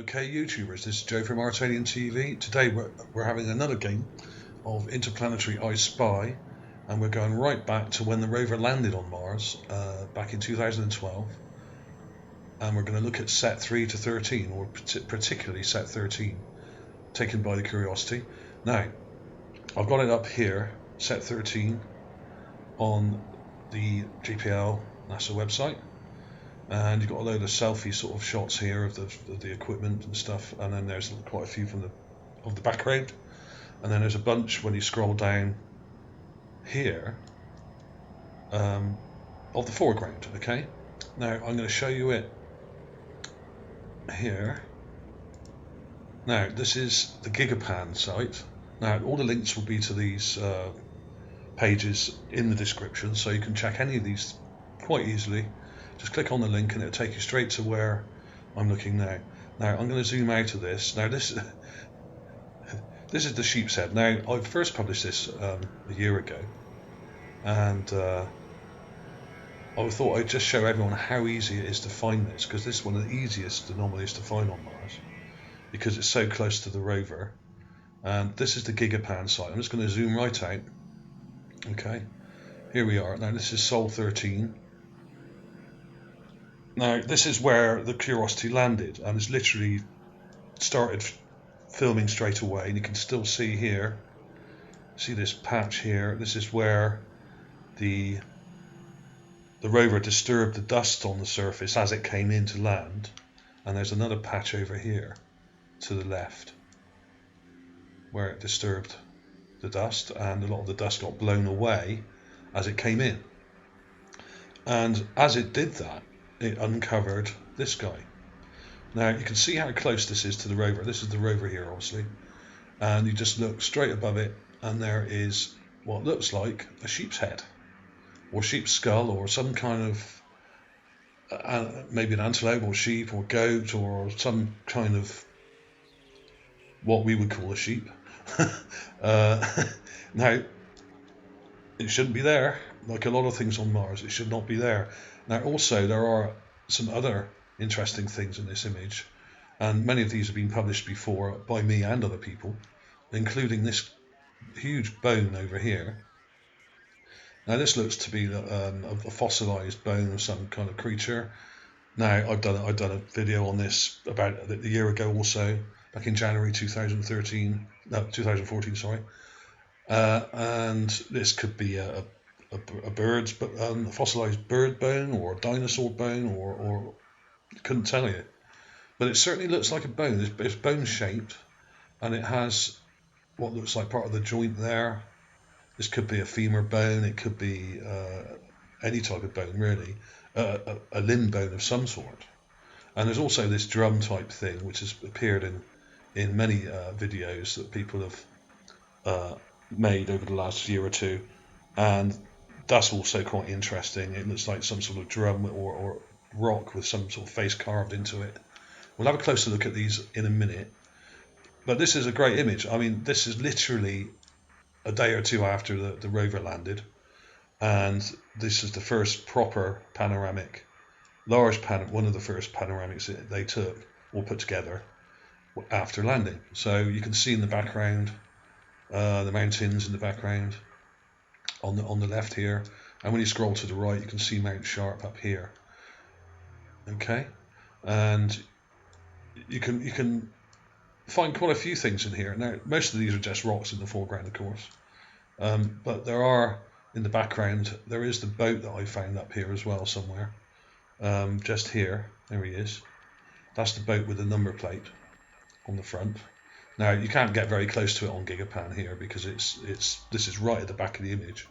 Okay, YouTubers, this is Joe from ArtAlienTV. Today we're having another game of Interplanetary I Spy, and we're going right back to when the rover landed on Mars back in 2012, and we're going to look at set 3 to 13, or particularly set 13, taken by the Curiosity. Now, I've got it up here, set 13, on the JPL NASA website. And you've got a load of selfie sort of shots here of the equipment and stuff, and then there's quite a few from the background, and then there's a bunch when you scroll down here of the foreground. Okay, now I'm going to show you it here. Now this is the Gigapan site. Now all the links will be to these pages in the description, so you can check any of these quite easily. Just click on the link and it'll take you straight to where I'm looking now. Now I'm going to zoom out of this. Now this is the sheep's head. Now I first published this a year ago, and I thought I'd just show everyone how easy it is to find this, because this is one of the easiest anomalies to find on Mars because it's so close to the rover. And this is the Gigapan site. I'm just going to zoom right out. Okay, here we are. Now this is Sol 13. Now this is where the Curiosity landed, and it's literally started filming straight away, and you can still see here, see this patch here, this is where the rover disturbed the dust on the surface as it came in to land, and there's another patch over here to the left where it disturbed the dust, and a lot of the dust got blown away as it came in, and as it did that, it uncovered this guy. Now you can see how close this is to the rover. This is the rover here, obviously, and you just look straight above it, and there is what looks like a sheep's head, or sheep's skull, or some kind of maybe an antelope, or sheep, or goat, or some kind of what we would call a sheep. Now, it shouldn't be there. Like a lot of things on Mars, it should not be there. Now also there are some other interesting things in this image, and many of these have been published before by me and other people, including this huge bone over here. Now this looks to be a fossilized bone of some kind of creature. Now I've done a video on this about a year ago also, back in January 2014, sorry, and this could be a bird's, but a fossilized bird bone, or a dinosaur bone, or couldn't tell you, but it certainly looks like a bone. It's bone shaped, and it has what looks like part of the joint there. This could be a femur bone, it could be any type of bone really, a limb bone of some sort. And there's also this drum type thing which has appeared in many videos that people have made over the last year or two, and that's also quite interesting. It looks like some sort of drum or rock with some sort of face carved into it. We'll have a closer look at these in a minute, but this is a great image. I mean, this is literally a day or two after the rover landed, and this is the first proper panoramic, one of the first panoramics that they took or put together after landing. So you can see in the background the mountains in the background on the left here, and when you scroll to the right you can see Mount Sharp up here. Okay, and you can find quite a few things in here. Now most of these are just rocks in the foreground, of course, but there are in the background, there is the boat that I found up here as well somewhere, just here. There he is. That's the boat with the number plate on the front. Now you can't get very close to it on Gigapan here because this is right at the back of the image,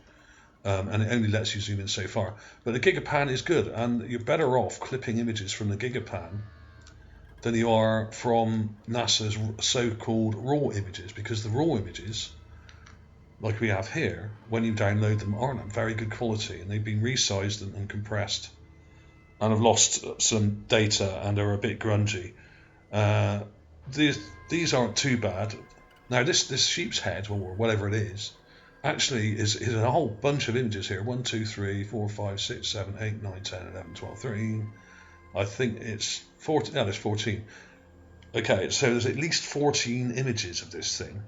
and it only lets you zoom in so far. But the Gigapan is good, and you're better off clipping images from the Gigapan than you are from NASA's so-called raw images, because the raw images, like we have here, when you download them, aren't of very good quality, and they've been resized and compressed, and have lost some data and are a bit grungy. These aren't too bad. Now this sheep's head, or whatever it is, actually is a whole bunch of images here. 1, 2, 3, 4, 5, 6, 7, 8, 9, 10, 11, 12, 13. I think it's 14. Yeah, there's 14. Okay, so there's at least 14 images of this thing.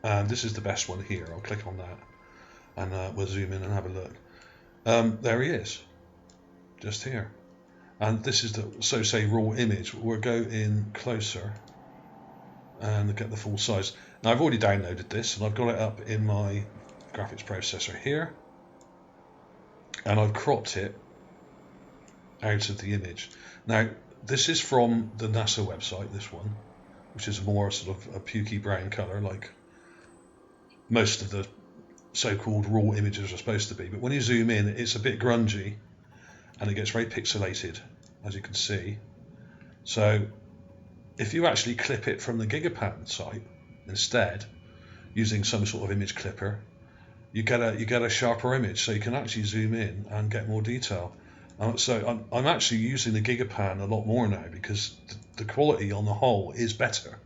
And this is the best one here. I'll click on that and we'll zoom in and have a look. There he is, just here. And this is the, so say, raw image. We'll go in closer and get the full size. Now I've already downloaded this and I've got it up in my graphics processor here. And I've cropped it out of the image. Now, this is from the NASA website, this one, which is more sort of a pukey brown colour, like most of the so-called raw images are supposed to be. But when you zoom in, it's a bit grungy, and it gets very pixelated, as you can see. So, if you actually clip it from the Gigapan site instead, using some sort of image clipper, you get a sharper image, so you can actually zoom in and get more detail. So I'm actually using the Gigapan a lot more now because the quality on the whole is better.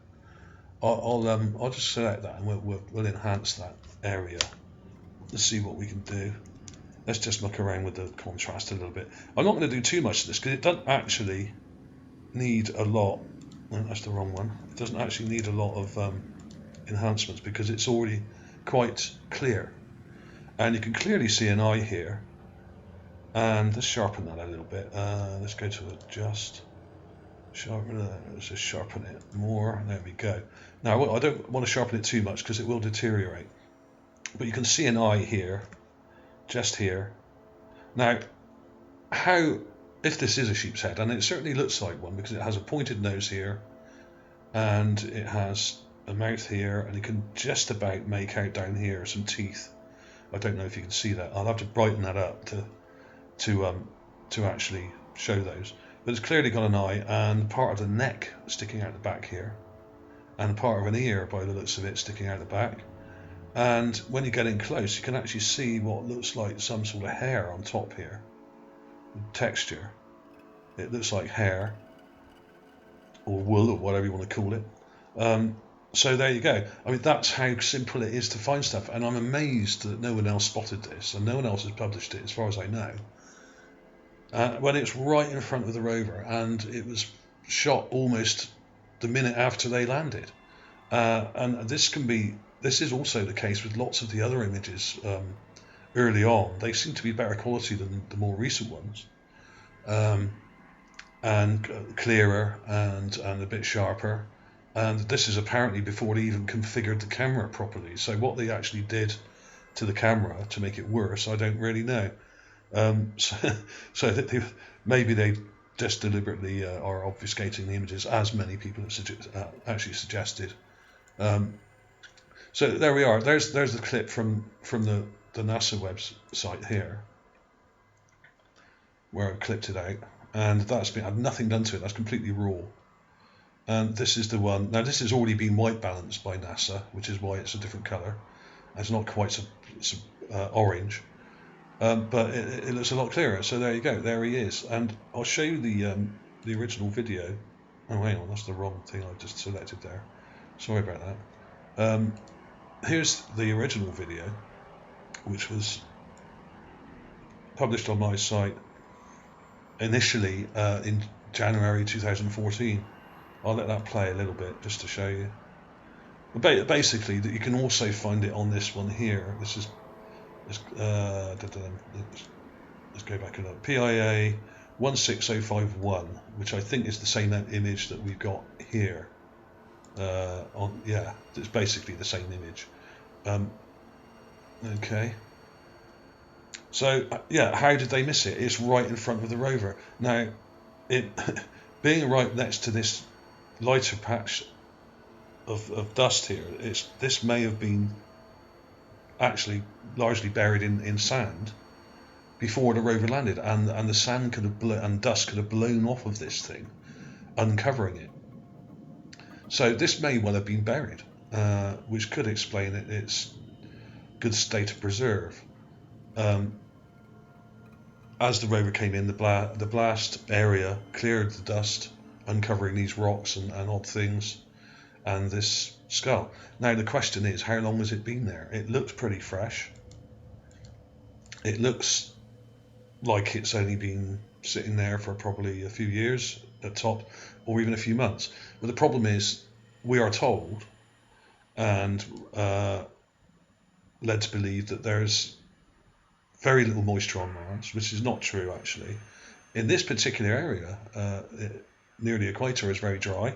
I'll just select that and we'll enhance that area. Let's see what we can do. Let's just muck around with the contrast a little bit. I'm not going to do too much of this because it doesn't actually need a lot. No, that's the wrong one. It doesn't actually need a lot of enhancements because it's already quite clear. And you can clearly see an eye here. And let's sharpen that a little bit. Let's go to adjust. Let's just sharpen it more. There we go. Now I don't want to sharpen it too much because it will deteriorate. But you can see an eye here, just here. Now, if this is a sheep's head, and it certainly looks like one because it has a pointed nose here, and it has a mouth here, and you can just about make out down here some teeth. I don't know if you can see that. I'll have to brighten that up to actually show those. But it's clearly got an eye and part of the neck sticking out the back here, and part of an ear by the looks of it sticking out the back. And when you get in close, you can actually see what looks like some sort of hair on top here. Texture. It looks like hair or wool or whatever you want to call it. So there you go. I mean, that's how simple it is to find stuff, and I'm amazed that no one else spotted this and no one else has published it as far as I know. When it's right in front of the rover, and it was shot almost the minute after they landed. And this is also the case with lots of the other images early on. They seem to be better quality than the more recent ones, and clearer and a bit sharper. And this is apparently before they even configured the camera properly. So what they actually did to the camera to make it worse, I don't really know. So that maybe they just deliberately are obfuscating the images, as many people have actually suggested. So there we are. There's the clip from the NASA website here, where I've clipped it out, and I've nothing done to it. That's completely raw. And this is the one. Now this has already been white balanced by NASA, which is why it's a different colour. It's not quite so orange. But it looks a lot clearer. So there you go. There he is. And I'll show you the original video. Oh, hang on, that's the wrong thing I've just selected there. Sorry about that. Here's the original video, which was published on my site initially in January 2014. I'll let that play a little bit just to show you. But basically, you can also find it on this one here. This is. Let's go back and look. PIA 16051, which I think is the same image that we've got here. It's basically the same image. Okay. So how did they miss it? It's right in front of the rover. Now, it being right next to this lighter patch of dust here, this may have been actually largely buried in sand before the rover landed, and the sand and dust could have blown off of this thing, uncovering it. So this may well have been buried, which could explain its good state of preserve. As the rover came in, the blast area cleared the dust, uncovering these rocks and odd things, and this skull. Now the question is, how long has it been there? It looks pretty fresh. It looks like it's only been sitting there for probably a few years, at top, or even a few months. But the problem is, we are told and led to believe that there's very little moisture on Mars, which is not true actually. In this particular area, near the equator, is very dry,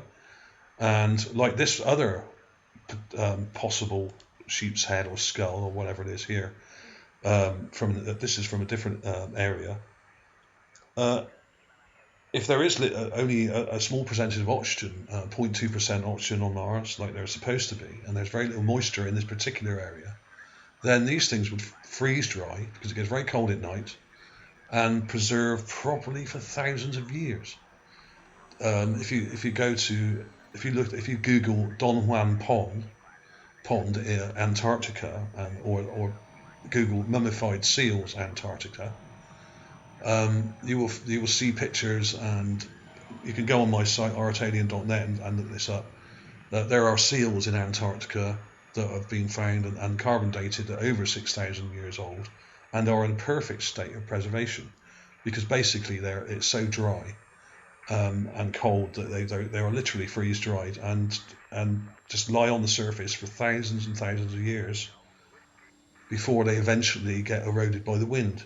and like this other possible sheep's head or skull or whatever it is here, this is from a different area. If there is only a small percentage of oxygen, 0.2% oxygen on Mars, like there's supposed to be, and there's very little moisture in this particular area, then these things would freeze dry because it gets very cold at night, and preserve properly for thousands of years. If you Google Don Juan Pond Antarctica, or Google mummified seals Antarctica, you will see pictures, and you can go on my site ArtAlien.net and look this up. There are seals in Antarctica that have been found and carbon dated at over 6,000 years old, and are in perfect state of preservation, because basically it's so dry and cold that they are literally freeze dried and just lie on the surface for thousands and thousands of years before they eventually get eroded by the wind.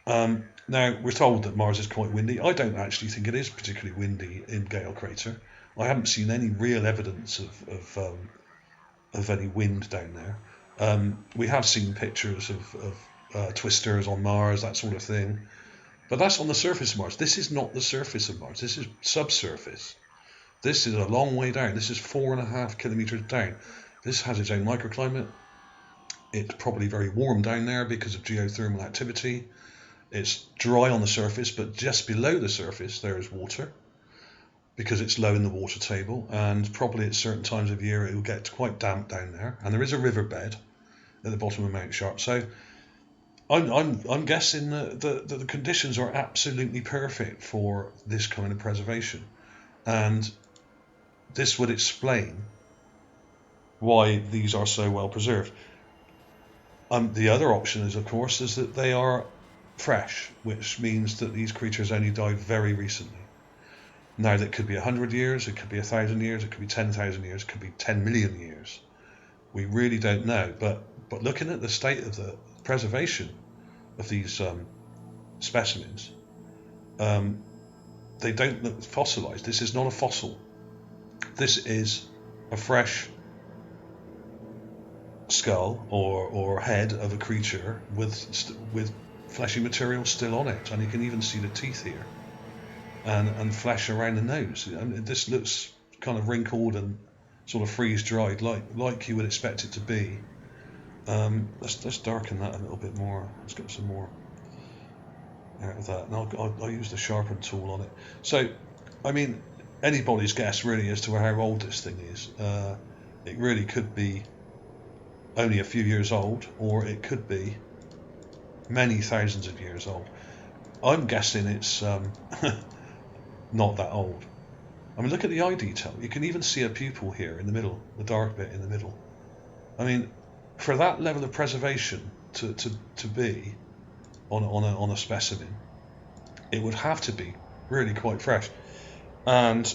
Now, we're told that Mars is quite windy. I don't actually think it is particularly windy in Gale Crater. I haven't seen any real evidence of any wind down there. We have seen pictures of twisters on Mars, that sort of thing. But that's on the surface of Mars. This is not the surface of Mars. This is subsurface. This is a long way down. This is 4.5 kilometers down. This has its own microclimate. It's probably very warm down there because of geothermal activity. It's dry on the surface, but just below the surface there is water, because it's low in the water table, and probably at certain times of year it will get quite damp down there. And there is a riverbed at the bottom of Mount Sharp. So I'm guessing that the conditions are absolutely perfect for this kind of preservation, and this would explain why these are so well preserved. The other option is, of course, is that they are fresh, which means that these creatures only died very recently. Now, that could be 100 years, it could be 1,000 years, it could be 10,000 years, it could be 10 million years. We really don't know, but looking at the state of the preservation of these specimens, they don't look fossilized. This is not a fossil. This is a fresh skull or head of a creature with fleshy material still on it, and you can even see the teeth here and flesh around the nose. This looks kind of wrinkled and sort of freeze dried, like you would expect it to be. Let's darken that a little bit more. Let's get some more out of that, and I'll use the sharpen tool on it. So, I mean, anybody's guess really as to how old this thing is. It really could be only a few years old, or it could be many thousands of years old. I'm guessing it's not that old. I mean, look at the eye detail. You can even see a pupil here in the middle, the dark bit in the middle. I mean, for that level of preservation to be on a specimen, it would have to be really quite fresh, and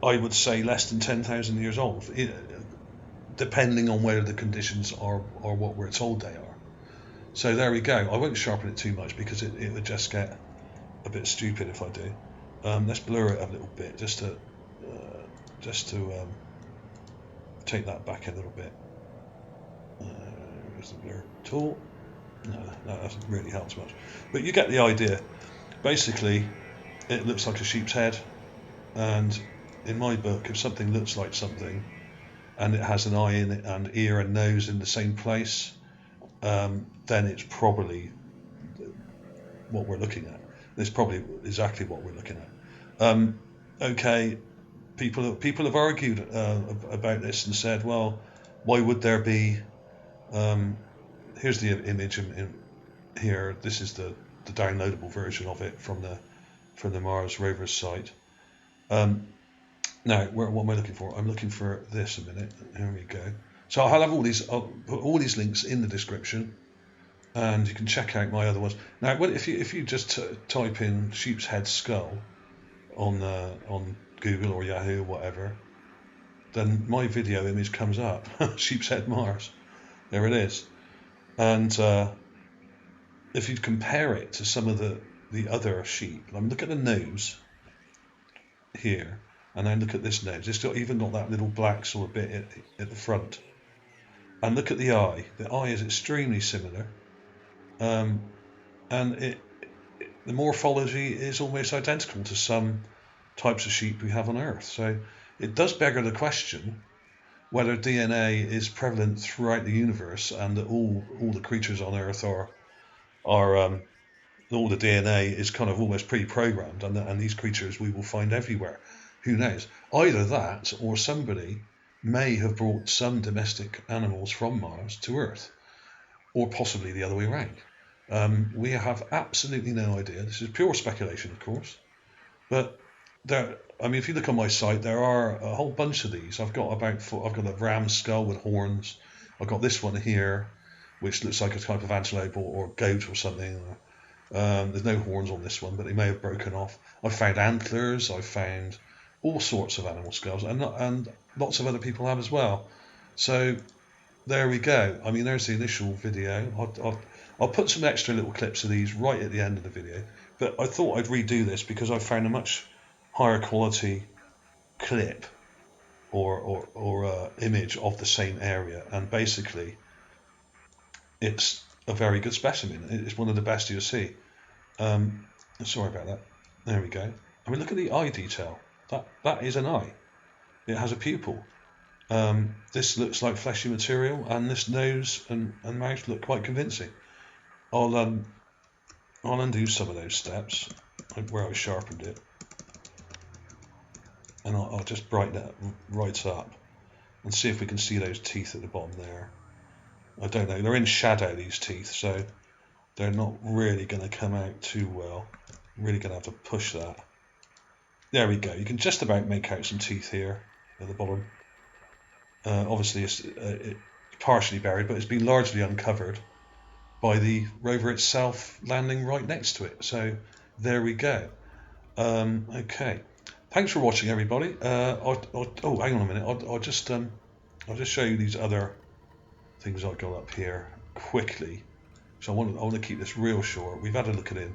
I would say less than 10,000 years old, depending on whether the conditions are what we're told they are. So there we go. I won't sharpen it too much because it would just get a bit stupid if I do. Let's blur it a little bit just to take that back a little bit. Here's the blur tool. No, that doesn't really help much, but you get the idea. Basically, it looks like a sheep's head, and in my book, if something looks like something and it has an eye in it and ear and nose in the same place, then it's probably what we're looking at. It's probably exactly what we're looking at. Okay, people have argued about this and said, well, why would there be? Here's the image in here. This is the downloadable version of it from the Mars Rover site. Now, what am I looking for? I'm looking for this a minute. Here we go. So I'll have I'll put all these links in the description, and you can check out my other ones. Now, if you just type in sheep's head skull, on Google or Yahoo or whatever, then my video image comes up. Sheep's Head Mars. There it is. And if you compare it to some of the other sheep, I mean, look at the nose here, and then look at this nose. It's even got that little black sort of bit at the front. And look at the eye. The eye is extremely similar. And the morphology is almost identical to some types of sheep we have on Earth. So it does beggar the question whether DNA is prevalent throughout the universe and that all the creatures on Earth are all the DNA is kind of almost pre-programmed, and these creatures we will find everywhere. Who knows? Either that, or somebody may have brought some domestic animals from Mars to Earth, or possibly the other way around. We have absolutely no idea. This is pure speculation, of course, but if you look on my site, there are a whole bunch of these. I've got a ram skull with horns. I've got this one here, which looks like a type of antelope or goat or something. There's no horns on this one, but they may have broken off. I've found antlers. I've found all sorts of animal skulls, and lots of other people have as well. So there we go. I mean, there's the initial video. I'll put some extra little clips of these right at the end of the video. But I thought I'd redo this because I found a much higher quality clip or image of the same area, and basically it's a very good specimen. It's one of the best you'll see. Sorry about that. There we go. I mean, look at the eye detail. That is an eye. It has a pupil. This looks like fleshy material, and this nose and mouth look quite convincing. I'll undo some of those steps where I sharpened it, and I'll just brighten it right up and see if we can see those teeth at the bottom there. I don't know. They're in shadow, these teeth, so they're not really going to come out too well. I'm really going to have to push that. There we go. You can just about make out some teeth here at the bottom. Obviously, it's partially buried, but it's been largely uncovered by the rover itself landing right next to it. So there we go. Okay. Thanks for watching, everybody. Oh, hang on a minute. I'll just show you these other things I've got up here quickly. So I want to keep this real short. We've had a look at it,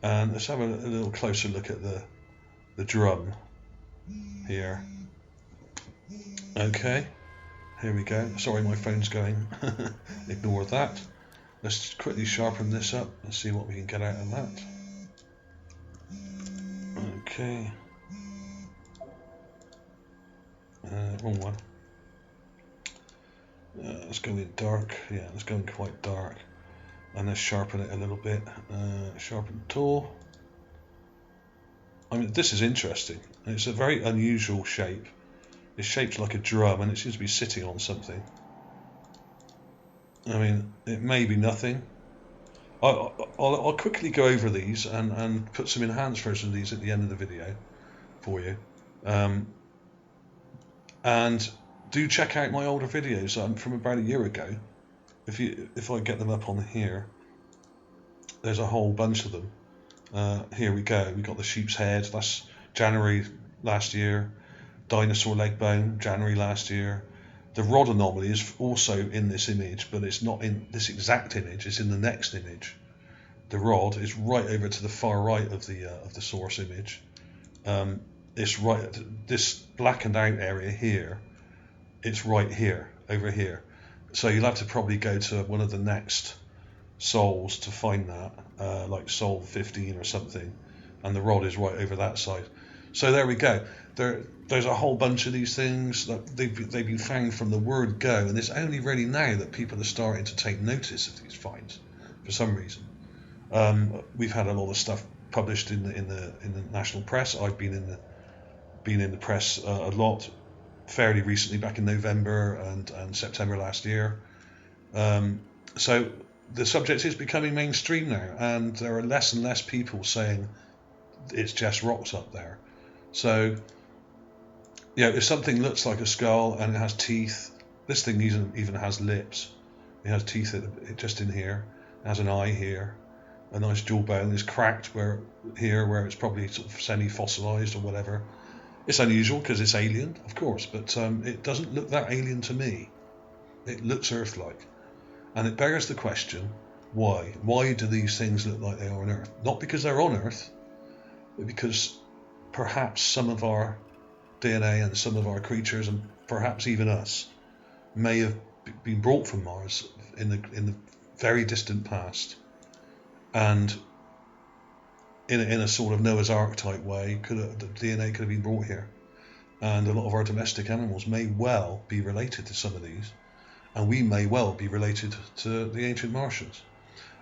and let's have a little closer look at the drum here. Okay, here we go. Sorry, my phone's going. Ignore that. Let's quickly sharpen this up and see what we can get out of that. Okay. Wrong one. Let's go in dark. Yeah, let's go in quite dark. And let's sharpen it a little bit. Sharpen tool. I mean, this is interesting. It's a very unusual shape. It's shaped like a drum, and it seems to be sitting on something. I mean, it may be nothing. I'll quickly go over these and put some enhanced versions of these at the end of the video for you. And do check out my older videos from about a year ago. If I get them up on here, there's a whole bunch of them. Here we go. We got the sheep's head. That's January last year. Dinosaur leg bone, January last year. The rod anomaly is also in this image, but it's not in this exact image. It's in the next image. The rod is right over to the far right of the source image. It's right. This blackened out area here. It's right here, over here. So you'll have to probably go to one of the next sols to find that, like sol 15 or something, and the rod is right over that side. So there we go. There's a whole bunch of these things that they've been found from the word go, and it's only really now that people are starting to take notice of these finds for some reason. We've had a lot of stuff published in the national press. I've been in the press a lot fairly recently, back in November and September last year. So the subject is becoming mainstream now, and there are less and less people saying it's just rocks up there. So yeah, if something looks like a skull and it has teeth, this thing even has lips. It has teeth just in here. It has an eye here. a nice jawbone is cracked where it's probably sort of semi-fossilized or whatever. It's unusual because it's alien, of course, but it doesn't look that alien to me. It looks Earth-like. And it bears the question, why? Why do these things look like they are on Earth? Not because they're on Earth, but because perhaps some of our DNA and some of our creatures, and perhaps even us, may have been brought from Mars in the very distant past, and in a sort of Noah's Ark type way, the DNA could have been brought here. And a lot of our domestic animals may well be related to some of these, and we may well be related to the ancient Martians.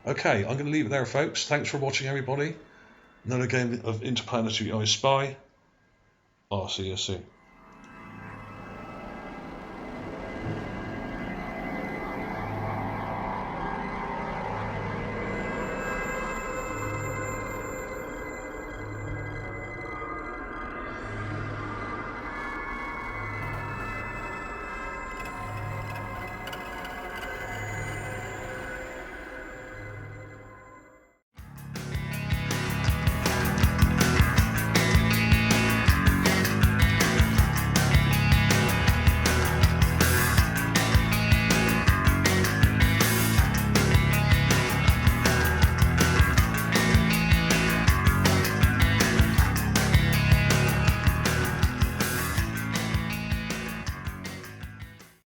Okay, I'm going to leave it there, folks. Thanks for watching, everybody. Another game of Interplanetary I Spy. I'll see you soon.